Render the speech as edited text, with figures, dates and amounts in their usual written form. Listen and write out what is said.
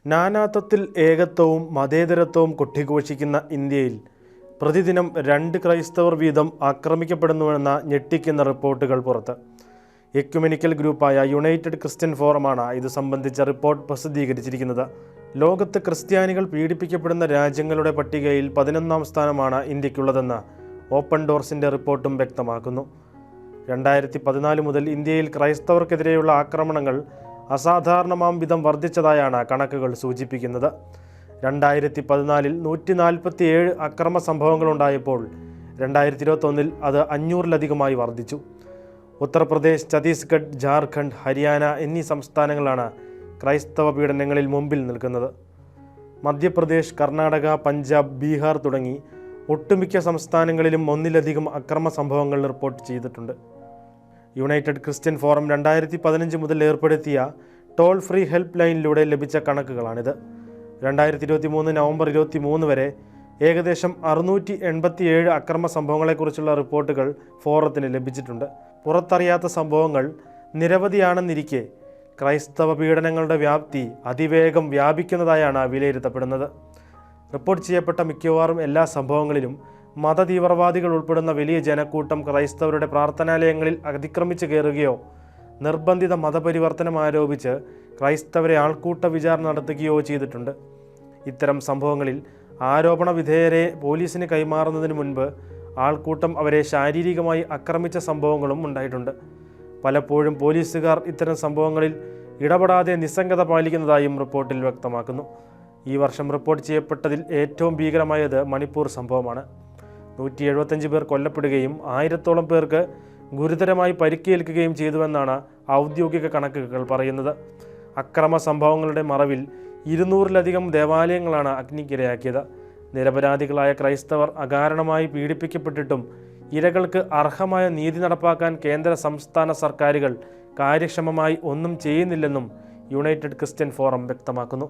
നാനാത്വത്തിൽ ഏകത്വവും മതേതരത്വവും കൊട്ടിഘോഷിക്കുന്ന ഇന്ത്യയിൽ പ്രതിദിനം 2 ക്രൈസ്തവർ വീതം ആക്രമിക്കപ്പെടുന്നുവെന്ന ഞെട്ടിക്കുന്ന റിപ്പോർട്ടുകൾ പുറത്ത്. എക്യുമെനിക്കൽ ഗ്രൂപ്പായ യുണൈറ്റഡ് ക്രിസ്ത്യൻ ഫോറമാണ് ഇത് സംബന്ധിച്ച റിപ്പോർട്ട് പ്രസിദ്ധീകരിച്ചിരിക്കുന്നത്. ലോകത്ത് ക്രിസ്ത്യാനികൾ പീഡിപ്പിക്കപ്പെടുന്ന രാജ്യങ്ങളുടെ പട്ടികയിൽ 11ാം സ്ഥാനമാണ് ഇന്ത്യക്കുള്ളതെന്ന് ഓപ്പൺ ഡോർസിൻ്റെ റിപ്പോർട്ടും വ്യക്തമാക്കുന്നു. 2014 മുതൽ ഇന്ത്യയിൽ ക്രൈസ്തവർക്കെതിരെയുള്ള ആക്രമണങ്ങൾ അസാധാരണമാം വിധം വർദ്ധിച്ചതായാണ് കണക്കുകൾ സൂചിപ്പിക്കുന്നത്. 2014 147 അക്രമ സംഭവങ്ങളുണ്ടായപ്പോൾ 2021 അത് 500-ലധികമായി വർദ്ധിച്ചു. ഉത്തർപ്രദേശ്, ഛത്തീസ്ഗഡ്, ജാർഖണ്ഡ്, ഹരിയാന എന്നീ സംസ്ഥാനങ്ങളാണ് ക്രൈസ്തവ പീഡനങ്ങളിൽ മുമ്പിൽ നിൽക്കുന്നത്. മധ്യപ്രദേശ്, കർണാടക, പഞ്ചാബ്, ബീഹാർ തുടങ്ങി ഒട്ടുമിക്ക സംസ്ഥാനങ്ങളിലും ഒന്നിലധികം അക്രമ സംഭവങ്ങൾ റിപ്പോർട്ട് ചെയ്തിട്ടുണ്ട്. യുണൈറ്റഡ് ക്രിസ്ത്യൻ ഫോറം 2015 മുതൽ ഏർപ്പെടുത്തിയ ടോൾ ഫ്രീ ഹെൽപ്പ് ലൈനിലൂടെ ലഭിച്ച കണക്കുകളാണിത്. 2023 നവംബർ 23 വരെ ഏകദേശം 687 അക്രമ സംഭവങ്ങളെക്കുറിച്ചുള്ള റിപ്പോർട്ടുകൾ ഫോറത്തിന് ലഭിച്ചിട്ടുണ്ട്. പുറത്തറിയാത്ത സംഭവങ്ങൾ നിരവധിയാണെന്നിരിക്കെ ക്രൈസ്തവ പീഡനങ്ങളുടെ വ്യാപ്തി അതിവേഗം വ്യാപിക്കുന്നതായാണ് വിലയിരുത്തപ്പെടുന്നത്. റിപ്പോർട്ട് ചെയ്യപ്പെട്ട മിക്കവാറും എല്ലാ സംഭവങ്ങളിലും മതതീവ്രവാദികൾ ഉൾപ്പെടുന്ന വലിയ ജനക്കൂട്ടം ക്രൈസ്തവരുടെ പ്രാർത്ഥനാലയങ്ങളിൽ അതിക്രമിച്ച് കയറുകയോ നിർബന്ധിത മതപരിവർത്തനം ആരോപിച്ച് ക്രൈസ്തവരെ ആൾക്കൂട്ട വിചാരണ നടത്തുകയോ ചെയ്തിട്ടുണ്ട്. ഇത്തരം സംഭവങ്ങളിൽ ആരോപണ വിധേയരെ പോലീസിന് കൈമാറുന്നതിന് മുൻപ് ആൾക്കൂട്ടം അവരെ ശാരീരികമായി ആക്രമിച്ച സംഭവങ്ങളും ഉണ്ടായിട്ടുണ്ട്. പലപ്പോഴും പോലീസുകാർ ഇത്തരം സംഭവങ്ങളിൽ ഇടപെടാതെ നിസ്സംഗത പാലിക്കുന്നതായും റിപ്പോർട്ടിൽ വ്യക്തമാക്കുന്നു. ഈ വർഷം റിപ്പോർട്ട് ചെയ്യപ്പെട്ടതിൽ ഏറ്റവും ഭീകരമായത് മണിപ്പൂർ സംഭവമാണ്. 175 പേർ കൊല്ലപ്പെടുകയും 1000-ഓളം പേർക്ക് ഗുരുതരമായി പരിക്കേൽക്കുകയും ചെയ്തുവെന്നാണ് ഔദ്യോഗിക കണക്കുകൾ പറയുന്നത്. അക്രമ സംഭവങ്ങളുടെ മറവിൽ 200-ലധികം ദേവാലയങ്ങളാണ് അഗ്നിക്കിരയാക്കിയത്. നിരപരാധികളായ ക്രൈസ്തവർ അകാരണമായി പീഡിപ്പിക്കപ്പെട്ടിട്ടും ഇരകൾക്ക് അർഹമായ നീതി നടപ്പാക്കാൻ കേന്ദ്ര സംസ്ഥാന സർക്കാരുകൾ കാര്യക്ഷമമായി ഒന്നും ചെയ്യുന്നില്ലെന്നും യുണൈറ്റഡ് ക്രിസ്ത്യൻ ഫോറം വ്യക്തമാക്കുന്നു.